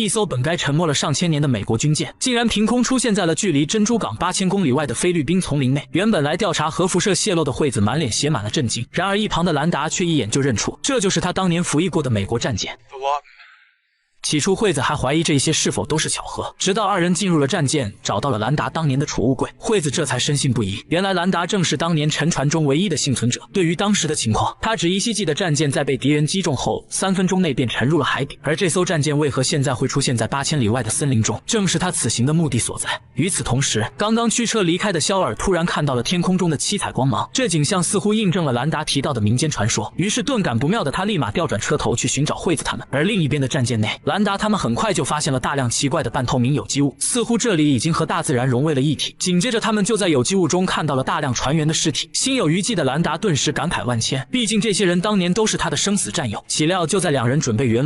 一艘本该沉没了上千年的美国军舰，竟然凭空出现在了距离珍珠港8000公里外的菲律宾丛林内。原本来调查核辐射泄漏的惠子满脸写满了震惊，然而一旁的兰达却一眼就认出，这就是他当年服役过的美国战舰。起初，惠子还怀疑这一些是否都是巧合，直到二人进入了战舰，找到了兰达当年的储物柜，惠子这才深信不疑。原来兰达正是当年沉船中唯一的幸存者。对于当时的情况，他只依稀记得战舰在被敌人击中后3分钟内便沉入了海底，而这艘战舰为何现在会出现在8000里外的森林中，正是他此行的目的所在。与此同时，刚刚驱车离开的肖尔突然看到了天空中的七彩光芒，这景象似乎印证了兰达提到的民间传说。于是顿感不妙的他立马调转车头去寻找惠子他们。而另一边的战舰内，兰达他们很快就发现了大量奇怪的半透明有机物，似乎这里已经和大自然融为了一体。紧接着他们就在有机物中看到了大量船员的尸体，心有余悸的兰达顿时感慨万千，毕竟这些人当年都是他的生死战友。岂料就在两人准备原路